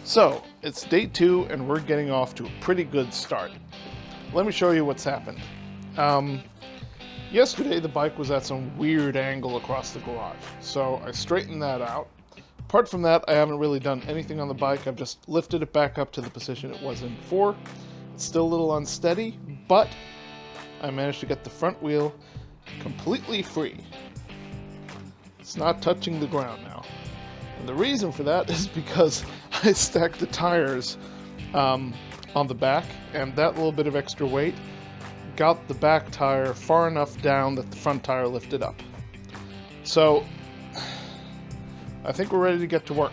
So, it's day 2 and we're getting off to a pretty good start. Let me show you what's happened. Yesterday the bike was at some weird angle across the garage, so I straightened that out. Apart from that, I haven't really done anything on the bike. I've just lifted it back up to the position it was in before. It's still a little unsteady, but I managed to get the front wheel completely free. It's not touching the ground now. And the reason for that is because I stacked the tires on the back, and that little bit of extra weight got the back tire far enough down that the front tire lifted up. So I think we're ready to get to work.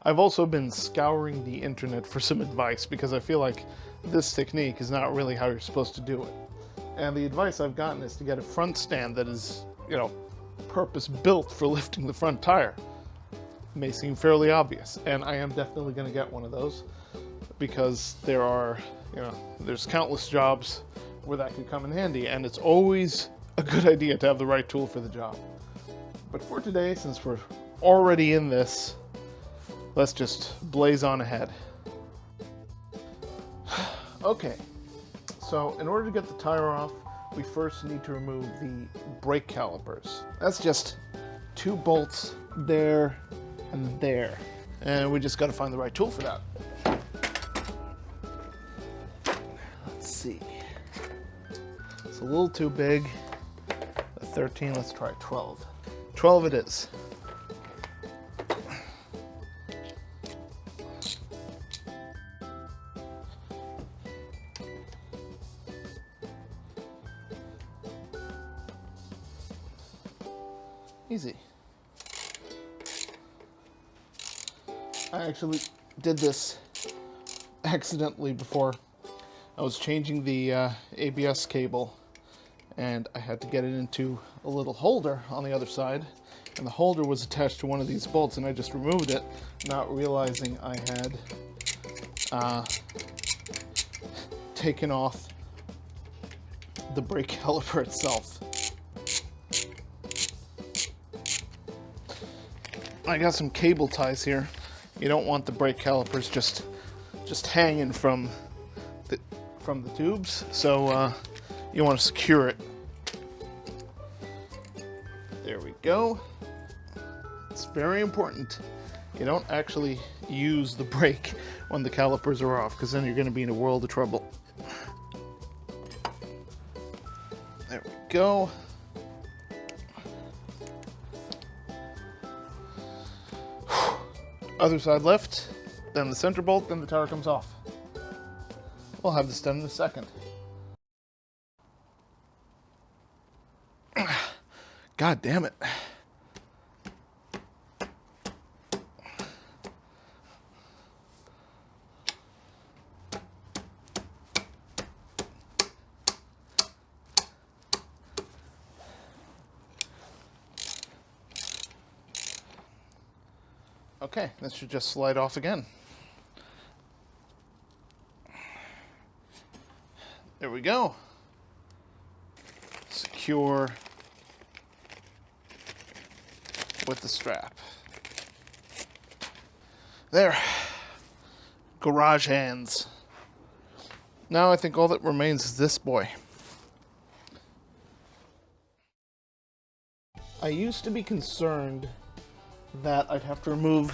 I've also been scouring the internet for some advice because I feel like this technique is not really how you're supposed to do it. And the advice I've gotten is to get a front stand that is, purpose built for lifting the front tire. It may seem fairly obvious, and I am definitely going to get one of those because there are, there's countless jobs where that could come in handy, and it's always a good idea to have the right tool for the job. But for today, since we're already in this, let's just blaze on ahead. Okay, so in order to get the tire off, we first need to remove the brake calipers. That's just 2 bolts there and there. And we just gotta find the right tool for that. Let's see. It's a little too big. A 13, let's try 12. 12 it is. Easy. I actually did this accidentally before. I was changing the ABS cable and I had to get it into a little holder on the other side, and the holder was attached to one of these bolts, and I just removed it, not realizing I had taken off the brake caliper itself. I got some cable ties here. You don't want the brake calipers just hanging from the tubes, so you want to secure it. There we go. It's very important you don't actually use the brake when the calipers are off, because then you're going to be in a world of trouble. There we go. Other side left, then the center bolt, then the tire comes off. We'll have this done in a second. God damn it. Okay, this should just slide off again. There we go. Secure with the strap. There. Garage hands. Now I think all that remains is this boy. I used to be concerned that I'd have to remove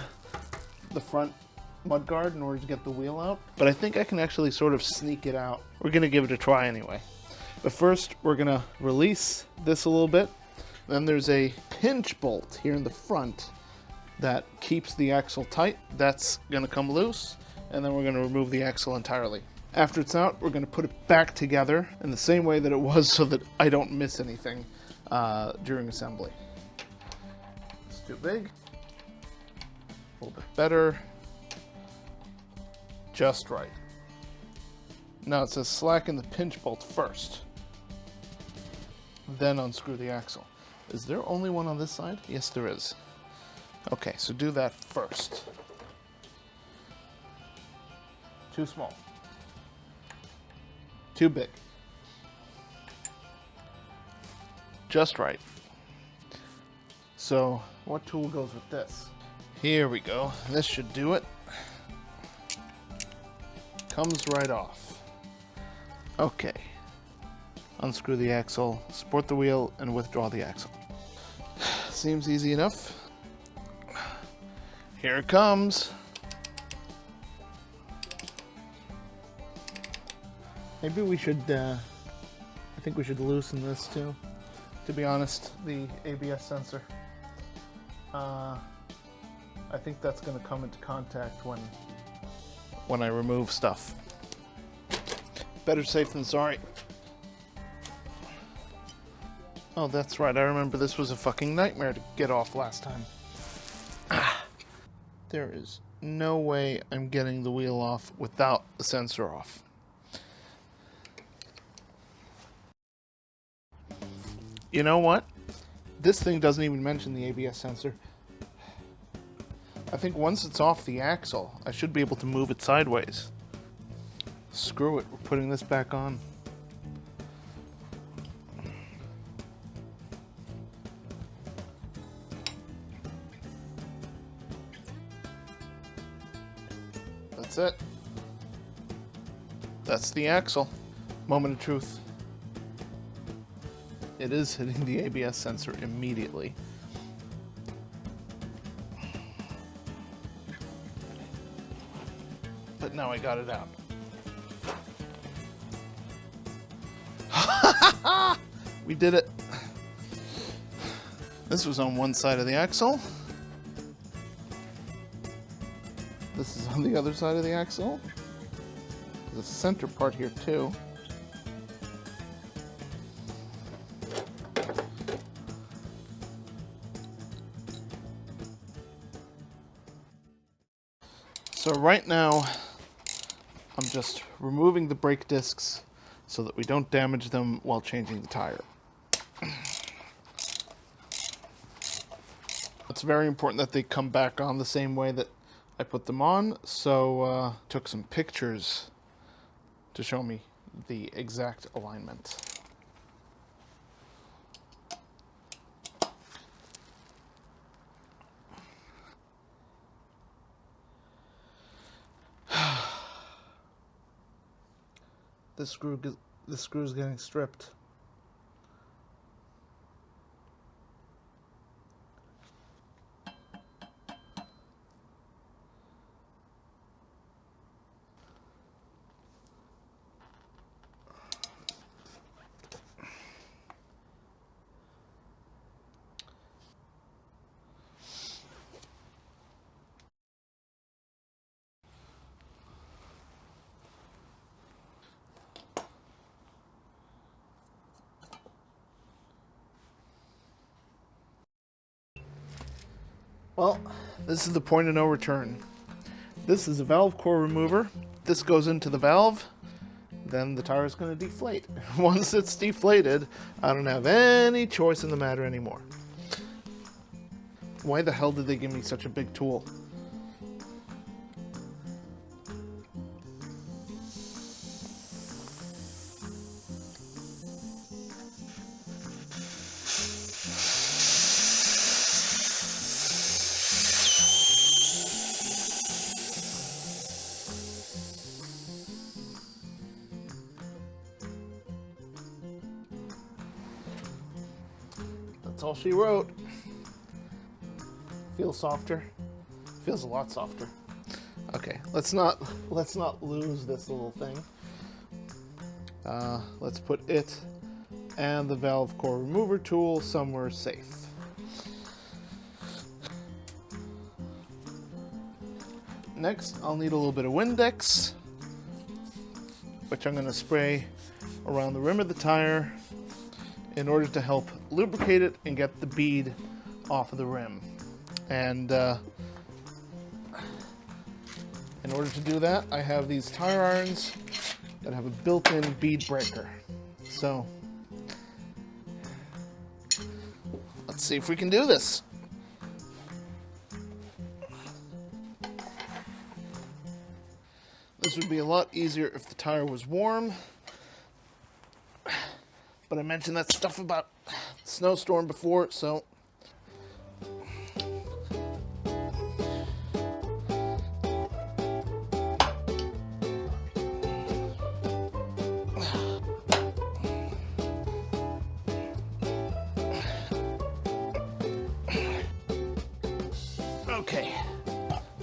the front mudguard in order to get the wheel out, but I think I can actually sort of sneak it out. We're gonna give it a try anyway. But first, we're gonna release this a little bit. Then there's a pinch bolt here in the front that keeps the axle tight. That's gonna come loose, and then we're gonna remove the axle entirely. After it's out, we're gonna put it back together in the same way that it was so that I don't miss anything during assembly. It's too big. A little bit better. Just right. Now it says slacken the pinch bolt first, then unscrew the axle. Is there only one on this side? Yes, there is. Okay, so do that first. Too small. Too big. Just right. So, what tool goes with this? Here we go. This should do it. Comes right off. Okay. Unscrew the axle, support the wheel, and withdraw the axle. Seems easy enough. Here it comes. Maybe we should, I think we should loosen this too, to be honest, the ABS sensor. I think that's going to come into contact when I remove stuff. Better safe than sorry. Oh, that's right. I remember this was a fucking nightmare to get off last time. There is no way I'm getting the wheel off without the sensor off. You know what? This thing doesn't even mention the ABS sensor. I think once it's off the axle, I should be able to move it sideways. Screw it, we're putting this back on. That's it. That's the axle. Moment of truth. It is hitting the ABS sensor immediately. But now I got it out. We did it. This was on one side of the axle. This is on the other side of the axle. There's a center part here too. So right now, I'm just removing the brake discs so that we don't damage them while changing the tire. It's very important that they come back on the same way that I put them on, so took some pictures to show me the exact alignment. This screw is getting stripped. Well, this is the point of no return. This is a valve core remover. This goes into the valve, then the tire is going to deflate. Once it's deflated, I don't have any choice in the matter anymore. Why the hell did they give me such a big tool? That's all she wrote. Feels softer. Feels a lot softer. Okay, let's not lose this little thing. Let's put it and the valve core remover tool somewhere safe. Next, I'll need a little bit of Windex, which I'm going to spray around the rim of the tire in order to help lubricate it and get the bead off of the rim. And in order to do that, I have these tire irons that have a built-in bead breaker. So let's see if we can do this. This would be a lot easier if the tire was warm. But I mentioned that stuff about snowstorm before, so okay,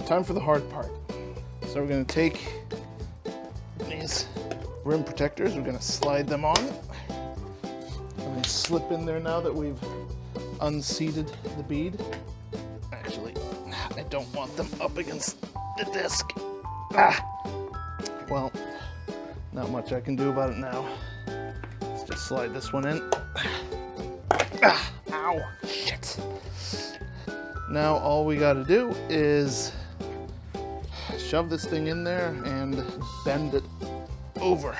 time for the hard part. So we're going to take these rim protectors, we're going to slide them on. And they slip in there now that we've unseated the bead. Actually, I don't want them up against the disc. Well, not much I can do about it now. Let's just slide this one in. Ow, shit. Now all we got to do is shove this thing in there and bend it over.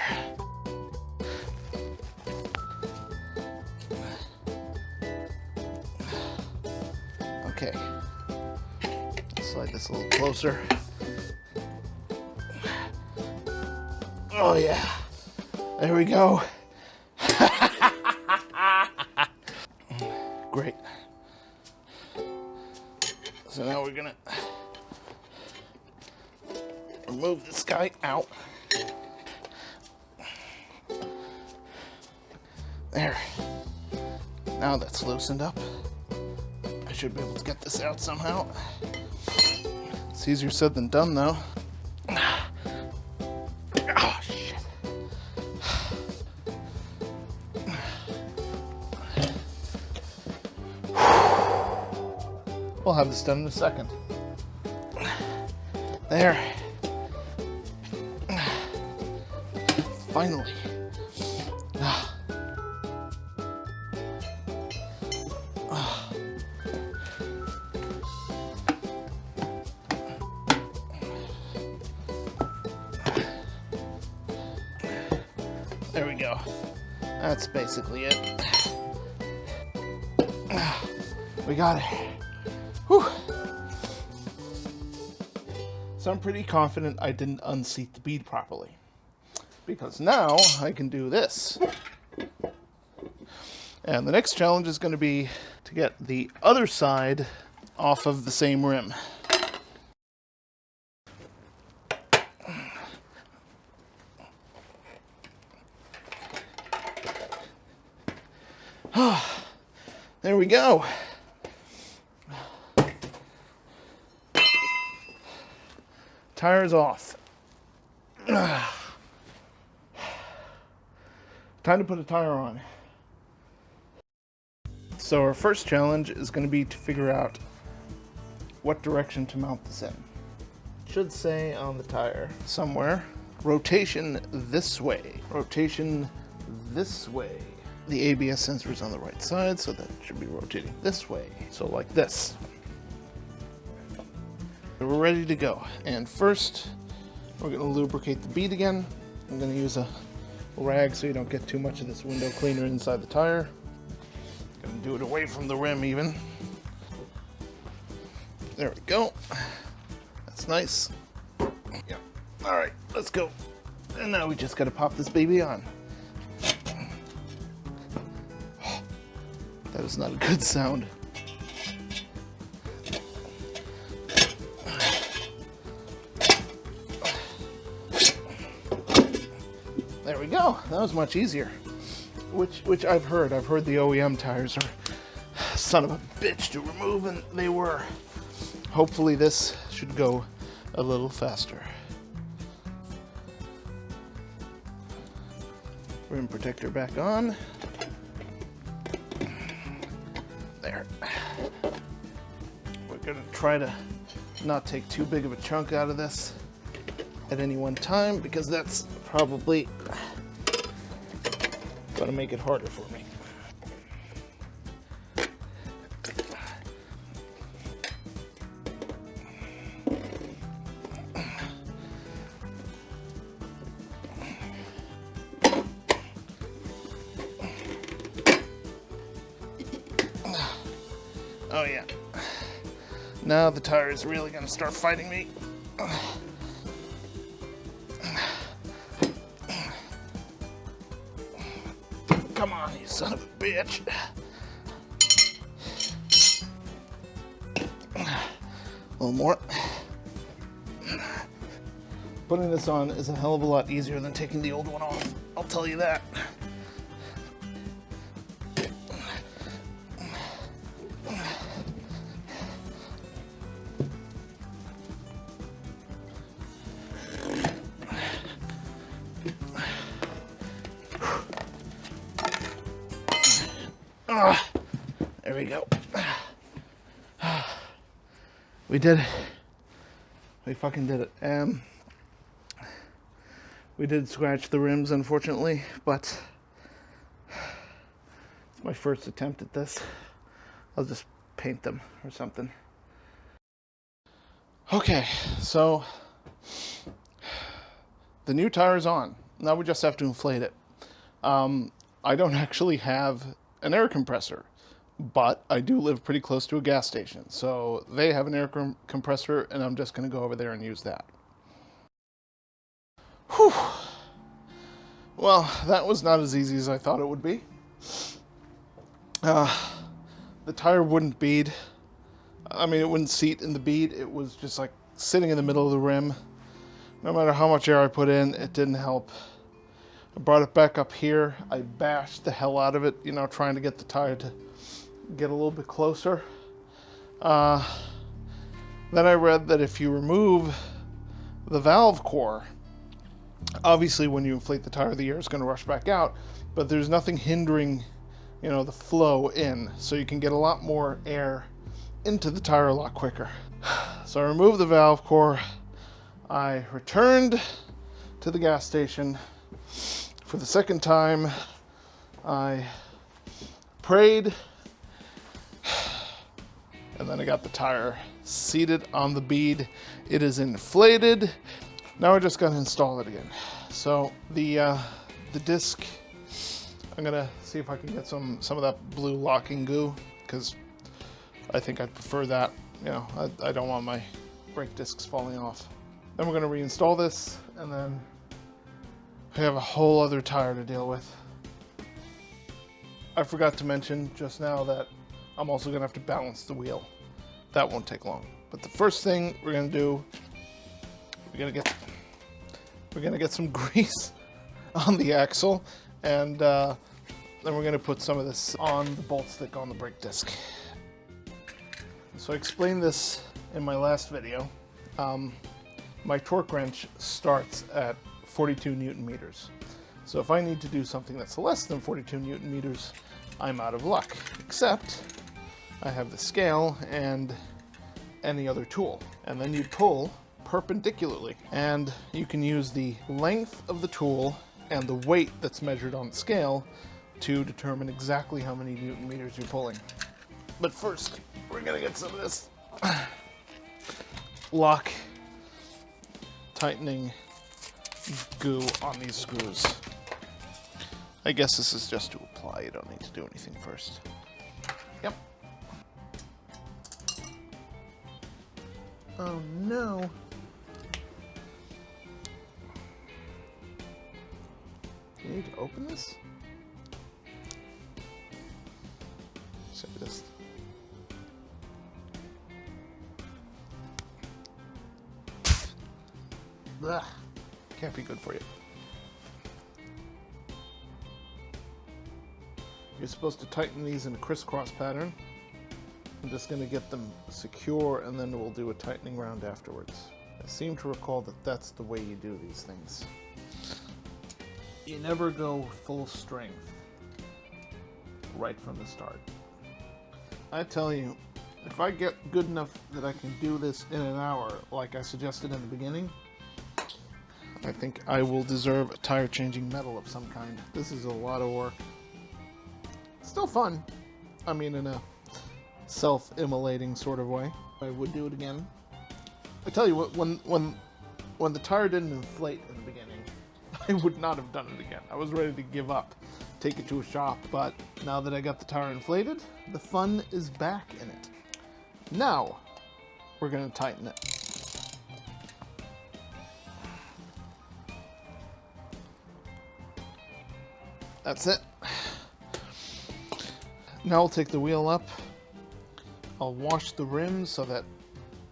Okay, slide this a little closer. Oh yeah, there we go. Great. So now we're gonna remove this guy out. There. Now that's loosened up. I should be able to get this out somehow. It's easier said than done, though. Oh, shit. We'll have this done in a second. There. Finally. There we go. That's basically it. We got it. Whew. So I'm pretty confident I didn't unseat the bead properly, because now I can do this. And the next challenge is going to be to get the other side off of the same rim. There we go. Tire's off. Time to put a tire on. So our first challenge is going to be to figure out what direction to mount this in. It should say on the tire somewhere, rotation this way, rotation this way. The ABS sensor is on the right side, so that should be rotating this way. So like this. We're ready to go. And first, we're going to lubricate the bead again. I'm going to use a rag so you don't get too much of this window cleaner inside the tire. Going to do it away from the rim even. There we go. That's nice. Yep. All right, let's go. And now we just got to pop this baby on. That is not a good sound. There we go. That was much easier. Which I've heard. I've heard the OEM tires are son of a bitch to remove, and they were. Hopefully this should go a little faster. Rim protector back on. There. We're gonna try to not take too big of a chunk out of this at any one time, because that's probably gonna make it harder for me. Oh yeah. Now the tire is really gonna start fighting me. Come on, you son of a bitch. A little more. Putting this on is a hell of a lot easier than taking the old one off. I'll tell you that. There we go. We did it. We fucking did it. We did scratch the rims, unfortunately, but it's my first attempt at this. I'll just paint them or something. Okay, so the new tire is on. Now we just have to inflate it. I don't actually have an air compressor, but I do live pretty close to a gas station. So they have an air compressor, and I'm just going to go over there and use that. Whew. Well, that was not as easy as I thought it would be. The tire wouldn't bead. I mean, it wouldn't seat in the bead. It was just like sitting in the middle of the rim. No matter how much air I put in, it didn't help. I brought it back up here. I bashed the hell out of it, you know, trying to get the tire to get a little bit closer. Then I read that if you remove the valve core, obviously when you inflate the tire, the air is going to rush back out, but there's nothing hindering, you know, the flow in, so you can get a lot more air into the tire a lot quicker. So I removed the valve core. I returned to the gas station for the second time. I prayed, and then I got the tire seated on the bead. It is inflated. Now I just got to install it again. So the disc, I'm gonna see if I can get some of that blue locking goo, because I think I'd prefer that. You know, I don't want my brake discs falling off. Then we're gonna reinstall this, and then I have a whole other tire to deal with. I forgot to mention just now that I'm also going to have to balance the wheel. That won't take long. But the first thing we're going to do, we're going to get some grease on the axle, and then we're going to put some of this on the bolt stick on the brake disc. So I explained this in my last video. My torque wrench starts at 42 Newton meters. So if I need to do something that's less than 42 Newton meters, I'm out of luck. Except I have the scale and any other tool. And then you pull perpendicularly. And you can use the length of the tool and the weight that's measured on the scale to determine exactly how many Newton meters you're pulling. But first, we're gonna get some of this lock tightening goo on these screws. I guess this is just to apply. You don't need to do anything first. Yep. Oh no. Do you need to open this? So just... Ugh. Can't be good for you. You're supposed to tighten these in a crisscross pattern. I'm just going to get them secure, and then we'll do a tightening round afterwards. I seem to recall that that's the way you do these things. You never go full strength right from the start. I tell you, if I get good enough that I can do this in an hour, like I suggested in the beginning, I think I will deserve a tire changing medal of some kind. This is a lot of work. Still fun. I mean, in a self-immolating sort of way. I would do it again. I tell you what, when the tire didn't inflate in the beginning, I would not have done it again. I was ready to give up, take it to a shop, but now that I got the tire inflated, the fun is back in it. Now, we're gonna tighten it. That's it. Now I'll take the wheel up. I'll wash the rims so that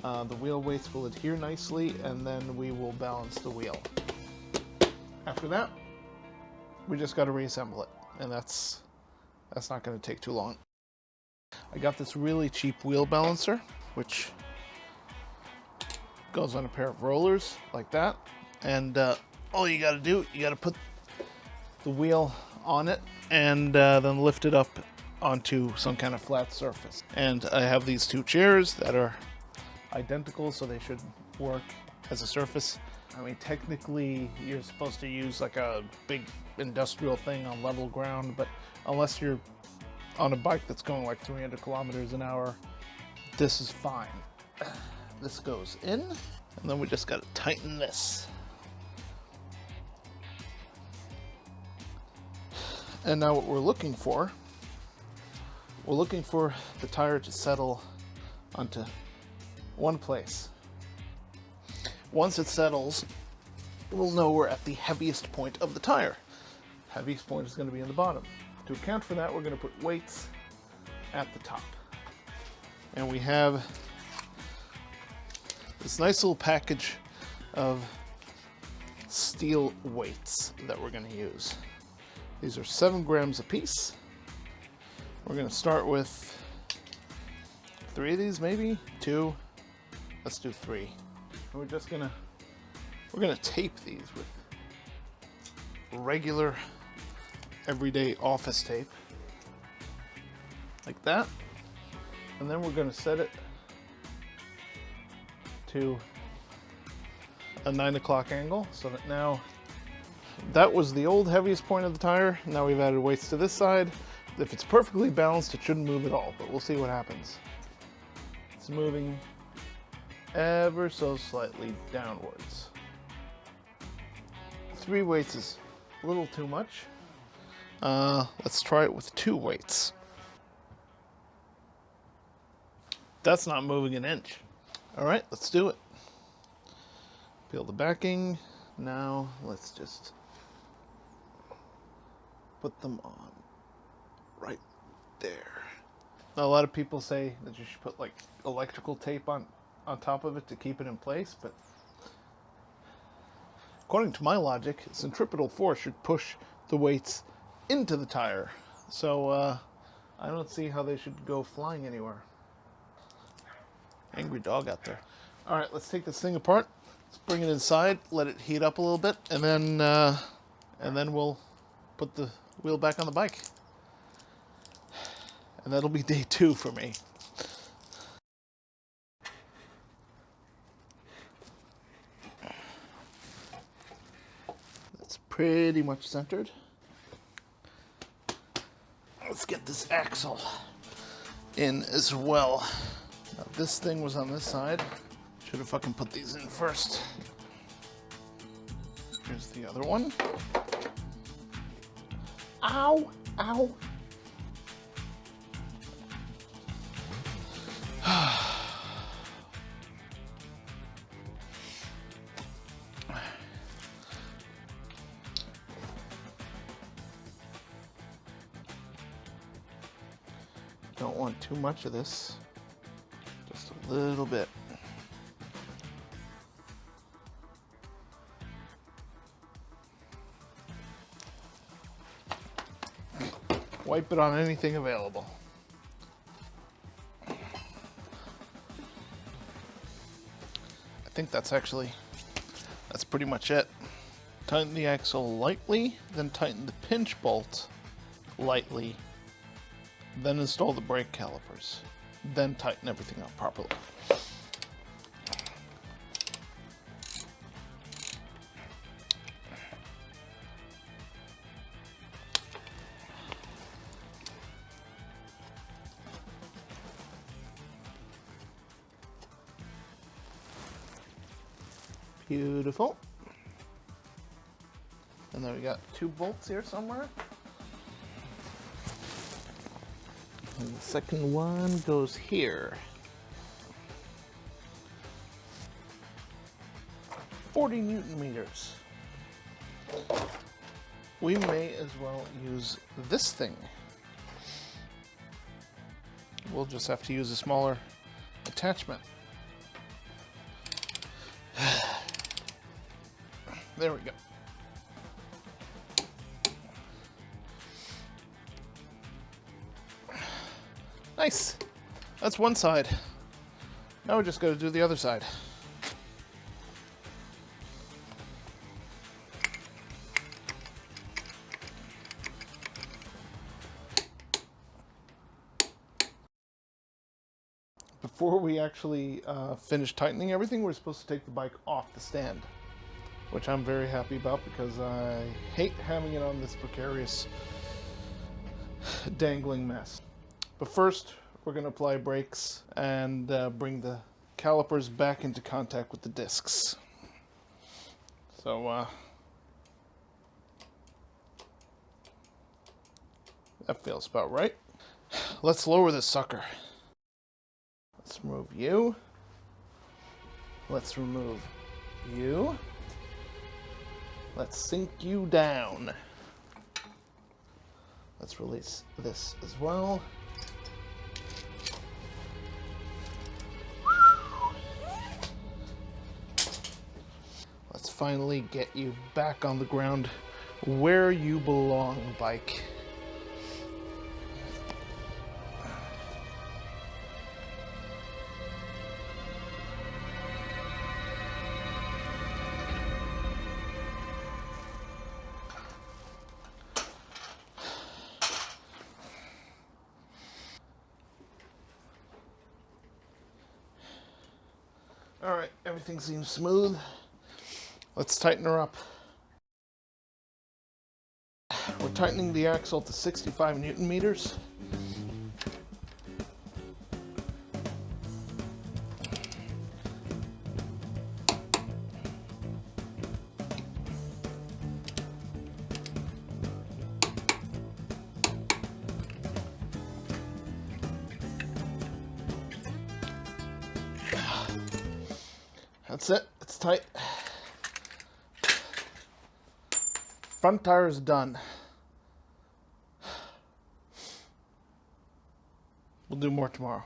the wheel weights will adhere nicely, and then we will balance the wheel. After that, we just got to reassemble it, and that's not going to take too long. I got this really cheap wheel balancer, which goes on a pair of rollers like that, and all you got to do, you got to put the wheel on it and then lift it up onto some kind of flat surface. And I have these two chairs that are identical, so they should work as a surface. I mean, technically you're supposed to use like a big industrial thing on level ground, but unless you're on a bike that's going like 300 kilometers an hour, this is fine. This goes in, and then we just gotta tighten this. And now what we're looking for the tire to settle onto one place. Once it settles, we'll know we're at the heaviest point of the tire. Heaviest point is going to be in the bottom. To account for that, we're going to put weights at the top. And we have this nice little package of steel weights that we're going to use. These are 7 grams a piece. We're going to start with 3 of these, maybe 2. Let's do 3. And we're gonna tape these with regular everyday office tape like that, and then we're gonna set it to a 9 o'clock angle, so that now that was the old heaviest point of the tire. Now we've added weights to this side. If it's perfectly balanced, it shouldn't move at all, but we'll see what happens. It's moving ever so slightly downwards. 3 weights is a little too much. Let's try it with 2 weights. That's not moving an inch. All right, let's do it. Peel the backing. Now let's just put them on right there. Now, a lot of people say that you should put like electrical tape on top of it to keep it in place, but according to my logic, centripetal force should push the weights into the tire. So I don't see how they should go flying anywhere. Angry dog out there. All right, let's take this thing apart. Let's bring it inside, let it heat up a little bit, and then we'll put the wheel back on the bike. And that'll be day 2 for me. That's pretty much centered. Let's get this axle in as well. Now, this thing was on this side. Should have fucking put these in first. Here's the other one. Ow! Ow! Don't want too much of this. Just a little bit. Wipe it on anything available. I think that's pretty much it. Tighten the axle lightly, then tighten the pinch bolt lightly, then install the brake calipers, then tighten everything up properly. Beautiful. And then we got 2 bolts here somewhere. And the second one goes here. 40 Newton meters. We may as well use this thing. we'll just have to use a smaller attachment. There we go. Nice. That's one side. Now we just got to do the other side. Before we actually finish tightening everything, we're supposed to take the bike off the stand, which I'm very happy about because I hate having it on this precarious dangling mess. But first, we're going to apply brakes and bring the calipers back into contact with the discs. So that feels about right. Let's lower this sucker. Let's remove you. Let's remove you. Let's sink you down. Let's release this as well. Let's finally get you back on the ground where you belong, bike. All right, everything seems smooth. Let's tighten her up. We're tightening the axle to 65 Newton meters. That's it, it's tight. Front tire is done. We'll do more tomorrow.